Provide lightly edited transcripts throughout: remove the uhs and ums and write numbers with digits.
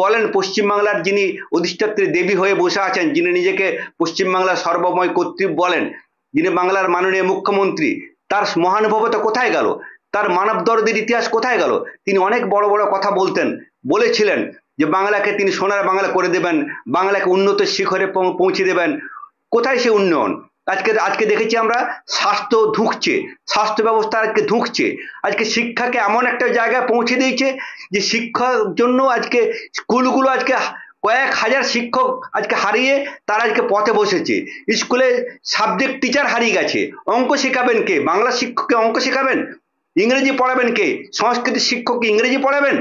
বলেন পশ্চিমবাংলার যিনি অধিষ্ঠাত্রী দেবী হয়ে বসে আছেন, যিনি নিজেকে পশ্চিমবাংলার সর্বময় কর্তৃ বলেন, যিনি বাংলার মাননীয় মুখ্যমন্ত্রী, তার মহানুভবতা কোথায় গেল? তার মানব দরদের ইতিহাস কোথায় গেল? তিনি অনেক বড় বড় কথা বলেছিলেন যে বাংলাকে তিনি সোনার বাংলা করে দেবেন, বাংলাকে উন্নত শিখরে পৌঁছে দেবেন। কোথায় সে উন্নয়ন? আজকে আজকে দেখেছি আমরা স্বাস্থ্য ধুঁকছে, স্বাস্থ্য ব্যবস্থা আজকে ধুঁকছে। আজকে শিক্ষাকে এমন একটা জায়গায় পৌঁছে দিয়েছে যে শিক্ষার জন্য আজকে স্কুলগুলো আজকে কয়েক হাজার শিক্ষক আজকে হারিয়ে তারা আজকে পথে বসেছে। স্কুলে সাবজেক্ট টিচার হারিয়ে গেছে। অঙ্ক শেখাবেন কে? বাংলা শিক্ষককে অঙ্ক শেখাবেন? ইংরেজি পড়াবেন কে? সংস্কৃত শিক্ষককে ইংরেজি পড়াবেন?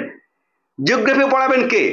জিওগ্রাফি পড়াবেন কে?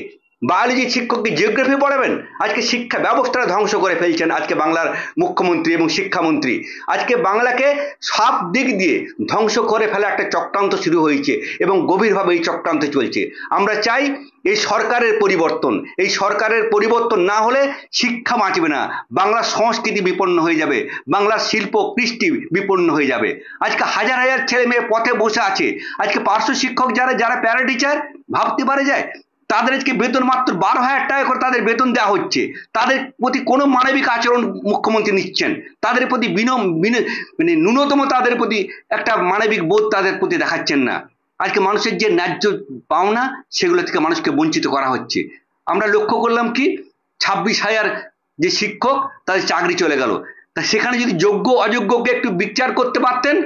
বায়োলজি শিক্ষককে জিওগ্রাফি পড়াবেন? আজকে শিক্ষা ব্যবস্থাটা ধ্বংস করে ফেলছেন আজকে বাংলার মুখ্যমন্ত্রী এবং শিক্ষামন্ত্রী। আজকে বাংলাকে সব দিক দিয়ে ধ্বংস করে ফেলা একটা চক্রান্ত শুরু হয়েছে এবং গভীরভাবে এই চক্রান্ত চলছে। আমরা চাই এই সরকারের পরিবর্তন। এই সরকারের পরিবর্তন না হলে শিক্ষা বাঁচবে না, বাংলার সংস্কৃতি বিপন্ন হয়ে যাবে, বাংলার শিল্প কৃষ্টি বিপন্ন হয়ে যাবে। আজকে হাজার হাজার ছেলে মেয়ে পথে বসে আছে। আজকে পার্শ্ব শিক্ষক যারা যারা প্যারা টিচার, ভাবতে পারা যায় তাদের আজকে বেতন মাত্র 12,000 টাকা করে তাদের বেতন দেওয়া হচ্ছে। তাদের প্রতি কোনো মানবিক আচরণ মুখ্যমন্ত্রী নিচ্ছেন? তাদের প্রতি মানে ন্যূনতম তাদের প্রতি একটা মানবিক বোধ তাদের প্রতি দেখাচ্ছেন না। আজকে মানুষের যে ন্যায্য পাওনা সেগুলো থেকে মানুষকে বঞ্চিত করা হচ্ছে। আমরা লক্ষ্য করলাম কি 26,000 যে শিক্ষক তাদের চাকরি চলে গেল। তা সেখানে যদি যোগ্য অযোগ্যকে একটু বিচার করতে পারতেন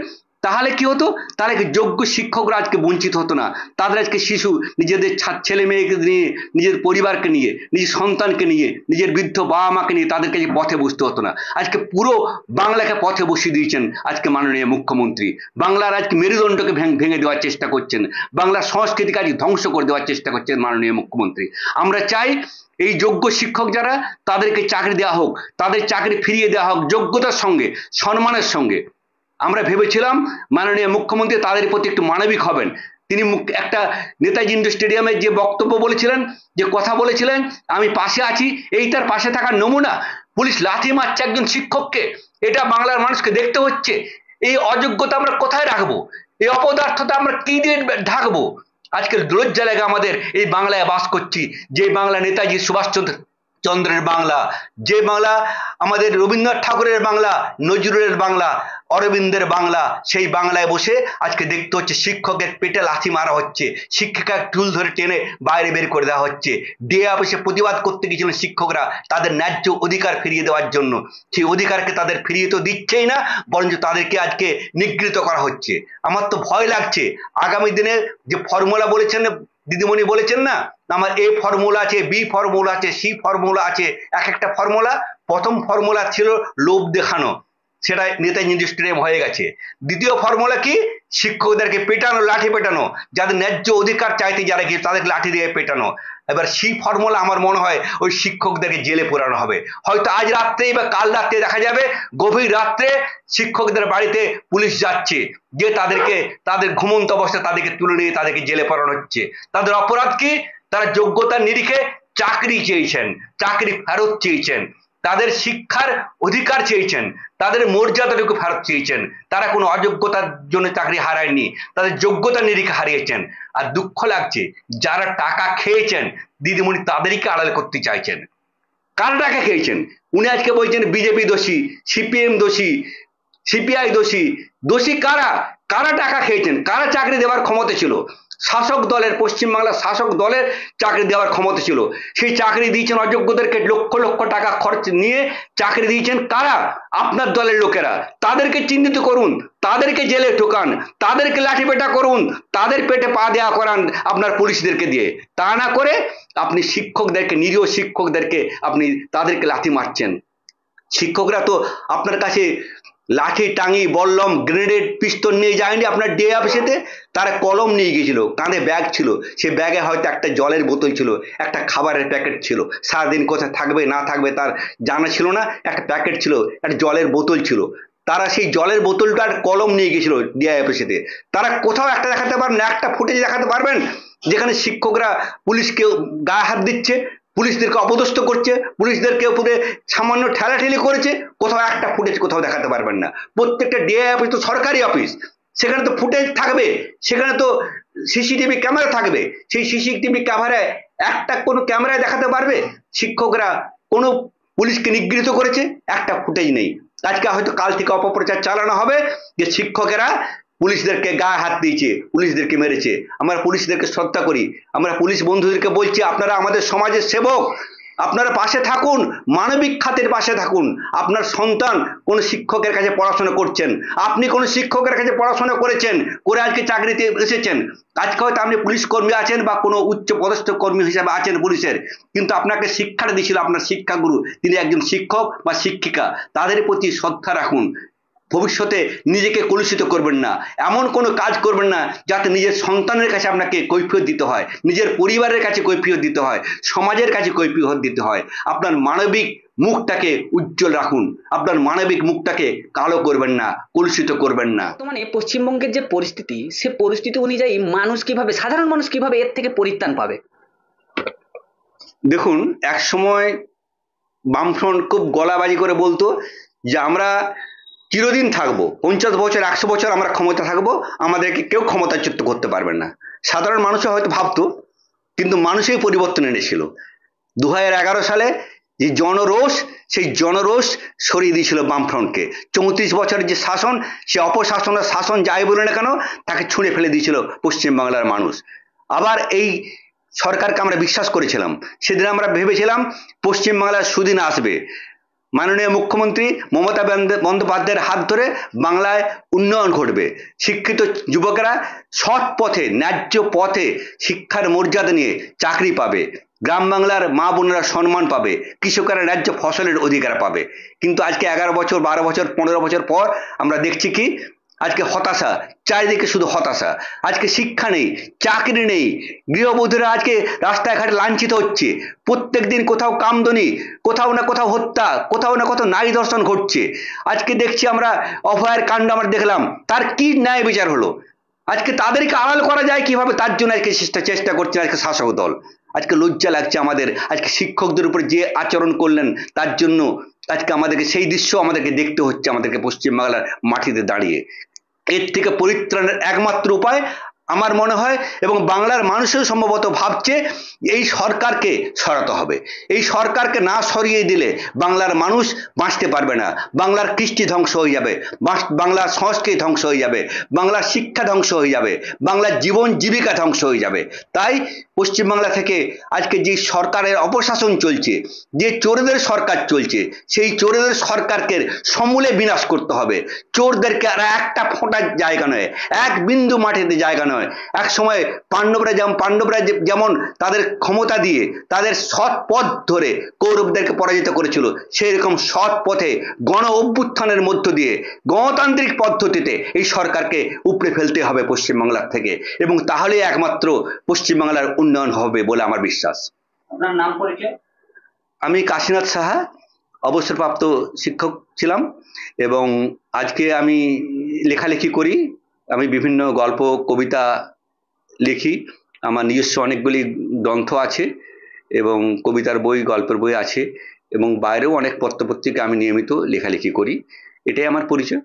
তাহলে কি হতো? তাহলে যোগ্য শিক্ষকরা আজকে বঞ্চিত হতো না। তাদের আজকে শিশু নিজেদের ছেলে মেয়েকে নিয়ে, নিজের পরিবারকে নিয়ে, নিজের সন্তানকে নিয়ে, নিজের বৃদ্ধ বাবা মাকে নিয়ে তাদেরকে পথে বসতে হতো না। আজকে পুরো বাংলাকে পথে বসিয়ে দিয়েছেন আজকে মাননীয় মুখ্যমন্ত্রী। বাংলার আজকে মেরুদণ্ডকে ভেঙে দেওয়ার চেষ্টা করছেন, বাংলার সংস্কৃতিকে আজ ধ্বংস করে দেওয়ার চেষ্টা করছেন মাননীয় মুখ্যমন্ত্রী। আমরা চাই এই যোগ্য শিক্ষক যারা তাদেরকে চাকরি দেওয়া হোক, তাদের চাকরি ফিরিয়ে দেওয়া হোক যোগ্যতার সঙ্গে, সম্মানের সঙ্গে। আমরা ভেবেছিলাম মাননীয় মুখ্যমন্ত্রী তাদের প্রতি একটু মানবিক হবেন। তিনি একটা নেতাজি ইন্ডোর স্টেডিয়ামে যে বক্তব্য বলেছিলেন, যে কথা বলেছিলেন, আমি পাশে আছি, এই তার পাশে থাকার নমুনা। পুলিশ লাথি মারছে একজন শিক্ষককে, এটা বাংলার মানুষকে দেখতে হচ্ছে। এই অযোগ্যতা আমরা কোথায় রাখবো? এই অপদার্থতা আমরা কি দিয়ে ঢাকবো? আজকের লজ্জা লাগে আমাদের এই বাংলায় বাস করছি, যে বাংলা নেতাজি সুভাষচন্দ্রের বাংলা, যে বাংলা আমাদের রবীন্দ্রনাথ ঠাকুরের বাংলা, নজরুলের বাংলা, অরবিন্দের বাংলা। সেই বাংলায় বসে আজকে দেখতে হচ্ছে শিক্ষকের পেটে লাথি মারা হচ্ছে, শিক্ষিকা টুল ধরে টেনে বাইরে বের করে দেওয়া হচ্ছে। ডিএ অফিসে প্রতিবাদ করতে গিয়েছিলেন শিক্ষকরা তাদের ন্যায্য অধিকার ফিরিয়ে দেওয়ার জন্য। সেই অধিকারকে তাদের ফিরিয়ে তো দিচ্ছেই না, বরঞ্চ তাদেরকে আজকে নিগৃহীত করা হচ্ছে। আমার তো ভয় লাগছে আগামী দিনে যে ফর্মুলা বলেছেন দিদিমণি বলেছেন না, আমার এ ফর্মুলা আছে, বি ফর্মুলা আছে, সি ফর্মুলা আছে, এক একটা ফর্মুলা। প্রথম ফর্মুলা ছিল লোভ দেখানো, সেটা নেতাজি ইন্ডোর স্টেডিয়াম হয়ে গেছে। দ্বিতীয় ফর্মুলা কি? শিক্ষকদেরকে পেটানো, লাঠি পেটানো, যাদের ন্যায্য অধিকার চাইতে যারা গিয়ে তাদেরকে লাঠি দিয়ে পেটানো। এবার সেই ফর্মুলা আমার মনে হয় ওই শিক্ষকদেরকে জেলে পোড়ানো হবে। হয়তো আজ রাত্রেই বা কাল রাত্রে দেখা যাবে গভীর রাত্রে শিক্ষকদের বাড়িতে পুলিশ যাচ্ছে, যে তাদেরকে তাদের ঘুমন্ত অবস্থায় তাদেরকে তুলে নিয়ে তাদেরকে জেলে পোড়ানো হচ্ছে। তাদের অপরাধ কি? তারা যোগ্যতার নিরিখে চাকরি চেয়েছেন, চাকরি ফেরত চেয়েছেন, তাদের শিক্ষার অধিকার চেয়েছেন, তাদের মর্যাদাটুকু ফেরত চেয়েছেন। তারা কোনো অযোগ্যতার জন্য চাকরি হারায়নি, তাদের যোগ্যতা নিরিখে হারিয়েছেন। আর দুঃখ লাগছে যারা টাকা খেয়েছেন দিদিমণি তাদেরকে আড়াল করতে চাইছেন। কারা টাকা খেয়েছেন? উনি আজকে বলছেন বিজেপি দোষী, সিপিএম দোষী, সিপিআই দোষী। দোষী কারা? কারা টাকা খেয়েছেন? কারা চাকরি দেওয়ার ক্ষমতা ছিল? শাসক দলের, পশ্চিমবাংলার শাসক দলের চাকরি দেওয়ার ক্ষমতা ছিল। সেই চাকরি দিয়েছেন অযোগ্যদেরকে, লক্ষ লক্ষ টাকা খরচ নিয়ে চাকরি দিয়েছেন কারা? আপনার দলের লোকেরা। তাদেরকে চিহ্নিত করুন, তাদেরকে জেলে ঢোকান, তাদেরকে লাঠিপেটা করুন, তাদের পেটে পা দেওয়া করান আপনার পুলিশদেরকে দিয়ে। তা না করে আপনি শিক্ষকদেরকে, নিরীহ শিক্ষকদেরকে আপনি তাদেরকে লাথি মারছেন। শিক্ষকরা তো আপনার কাছে লাঠি, টাঙি, বল্লম, গ্রেনেড, পিস্তল নিয়ে যায়নি আপনার ডিএ অফিসেতে। তারা কলম নিয়ে গিয়েছিল, কাঁধে ব্যাগ ছিল, সেই ব্যাগে হয়তো একটা জলের বোতল ছিল, একটা খাবারের প্যাকেট ছিল। সারাদিন কোথায় থাকবে না থাকবে তার জানা ছিল না, একটা প্যাকেট ছিল, একটা জলের বোতল ছিল। তারা সেই জলের বোতলটার কলম নিয়ে গেছিল ডিআই অফিসেতে। তারা কোথাও একটা দেখাতে পারবেন, একটা ফুটেজ দেখাতে পারবেন যেখানে শিক্ষকরা পুলিশকে গায়ে হাত দিচ্ছে, পুলিশদেরকে অপদস্থ করছে, পুলিশদেরকে উপরে সামান্য ঠেলাঠেলি করেছে? কোথাও একটা ফুটেজ কোথাও দেখাতে পারবেন না। প্রত্যেকটা ডিআই অফিস তো সরকারি অফিস, সেখানে তো ফুটেজ থাকবে, সেখানে তো সিসিটিভি ক্যামেরা থাকবে। সেই সিসিটিভি ক্যামেরায় একটা কোনো ক্যামেরায় দেখাতে পারবে শিক্ষকরা কোনো পুলিশকে নিগৃহীত করেছে? একটা ফুটেজ নেই। আজকে হয়তো কাল থেকে অপপ্রচার চালানো হবে যে শিক্ষকেরা পুলিশদেরকে গায়ে হাত দিয়েছে, পুলিশদেরকে মেরেছে। আমরা পুলিশদেরকে শ্রদ্ধা করি, আমরা পুলিশ বন্ধুদেরকে বলছি আপনারা আমাদের সমাজের সেবক, আপনারা পাশে থাকুন, মানবিক খাতের পাশে থাকুন। আপনার সন্তান কোন শিক্ষকের কাছে পড়াশোনা করছেন, আপনি কোন শিক্ষকের কাছে পড়াশোনা করেছেন, করে আজকে চাকরিতে এসেছেন। আজকে হয়তো আপনি পুলিশ কর্মী আছেন বা কোনো উচ্চ পদস্থ কর্মী হিসেবে আছেন পুলিশের, কিন্তু আপনাকে শিক্ষাটা দিয়েছিল আপনার শিক্ষাগুরু, তিনি একজন শিক্ষক বা শিক্ষিকা। তাদের প্রতি শ্রদ্ধা রাখুন। ভবিষ্যতে নিজেকে কলুষিত করবেন না, এমন কোনো কাজ করবেন না যাতে নিজের সন্তানের কাছে আপনাকে কৈফিয়ত দিতে হয়, নিজের পরিবারের কাছে কৈফিয়ত দিতে হয়, সমাজের কাছে কৈফিয়ত দিতে হয়। আপনার মানবিক মুখটাকে উজ্জ্বল রাখুন, আপনার মানবিক মুখটাকে কালো করবেন না, কলুষিত করবেন না। বর্তমানে পশ্চিমবঙ্গের যে পরিস্থিতি, সে পরিস্থিতি অনুযায়ী মানুষ কিভাবে, সাধারণ মানুষ কিভাবে এর থেকে পরিত্রাণ পাবে? দেখুন, এক সময় বামফ্রন্ট খুব গলাবাজি করে বলতো যে আমরা চিরদিন থাকবো, 50 বছর 100 বছর আমরা ক্ষমতা থাকবো, আমাদেরকে কেউ ক্ষমতাচ্যুত করতে পারবেন না। সাধারণ মানুষও হয়তো ভাবতো, কিন্তু মানুষই পরিবর্তন এনেছিল। 2011 সালে যে জনরোষ, সেই জনরোষ সরিয়ে দিয়েছিল বামফ্রন্টকে। 34 বছরের যে শাসন, সে অপশাসনের শাসন যাই বলে না কেন, তাকে ছুঁড়ে ফেলে দিয়েছিল পশ্চিমবাংলার মানুষ। আবার এই সরকারকে আমরা বিশ্বাস করেছিলাম, সেদিন আমরা ভেবেছিলাম পশ্চিমবাংলার সুদিন আসবে। মাননীয় মুখ্যমন্ত্রী মমতা বন্দ্যোপাধ্যায়ের হাত ধরে বাংলায় উন্নয়ন ঘটবে, শিক্ষিত যুবকেরা সৎ পথে, ন্যায্য পথে শিক্ষার মর্যাদা নিয়ে চাকরি পাবে, গ্রাম বাংলার মা বোনেরা সম্মান পাবে, কৃষকেরা ন্যায্য ফসলের অধিকার পাবে। কিন্তু আজকে 11 বছর, 12 বছর, 15 বছর পর আমরা দেখছি কি, আজকে হতাশা, চারিদিকে শুধু হতাশা। আজকে শিক্ষা নেই, চাকরি নেই, গৃহবধূরা আজকে রাস্তাঘাটে লাঞ্ছিত হচ্ছে, প্রত্যেক দিন কোথাও কামদুনি, কোথাও না কোথাও হত্যা, কোথাও না কোথাও নারী ধর্ষণ ঘটছে। আজকে দেখছি আমরা অভয়ের কাণ্ড আমরা দেখলাম, তার কি ন্যায় বিচার হলো? আজকে তাদেরকে আড়াল করা যায় কিভাবে, তার জন্য আজকে চেষ্টা করছে আজকে শাসক দল। আজকে লজ্জা লাগছে আমাদের, আজকে শিক্ষকদের উপর যে আচরণ করলেন তার জন্য আজকে আমাদেরকে সেই দৃশ্য আমাদেরকে দেখতে হচ্ছে, আমাদেরকে পশ্চিমবাংলার মাটিতে দাঁড়িয়ে। এর থেকে পরিত্রাণের একমাত্র উপায় আমার মনে হয়, এবং বাংলার মানুষও সম্ভবত ভাবছে, এই সরকারকে সরাতে হবে। এই সরকারকে না সরিয়ে দিলে বাংলার মানুষ বাঁচতে পারবে না, বাংলার কৃষ্টি ধ্বংস হয়ে যাবে, বাংলার সংস্কৃতি ধ্বংস হয়ে যাবে, বাংলার শিক্ষা ধ্বংস হয়ে যাবে, বাংলার জীবন জীবিকা ধ্বংস হয়ে যাবে। তাই পশ্চিমবাংলা থেকে আজকে যে সরকারের অপশাসন চলছে, যে চোরদের সরকার চলছে, সেই চোরদের সরকারকে সমূলে বিনাশ করতে হবে। চোরদেরকে আর একটা ফোঁটার জায়গা নয়, এক বিন্দু মাটিতে জায়গা নয়। এক সময় পাণ্ডবরা যেমন তাদের ক্ষমতা দিয়ে, তাদের সৎ পথ ধরে কৌরবদেরকে পরাজিত করেছিল, সেই রকম সৎ পথে গণ অভ্যুত্থানের মধ্য দিয়ে গণতান্ত্রিক পদ্ধতিতে এই সরকারকে উপড়ে ফেলতে হবে পশ্চিমবাংলার থেকে, এবং তাহলেই একমাত্র পশ্চিমবাংলার উন্নয়ন হবে বলে আমার বিশ্বাস। আপনার নাম পরিচয়? আমি কাশীনাথ সাহা, অবসরপ্রাপ্ত শিক্ষক ছিলাম, এবং আজকে আমি লেখালেখি করি। আমি বিভিন্ন গল্প, কবিতা লিখি, আমার নিজস্ব অনেকগুলি গ্রন্থ আছে, এবং কবিতার বই, গল্পের বই আছে, এবং বাইরেও অনেক পত্রপত্রিকা আমি নিয়মিত লেখালেখি করি। এটাই আমার পরিচয়।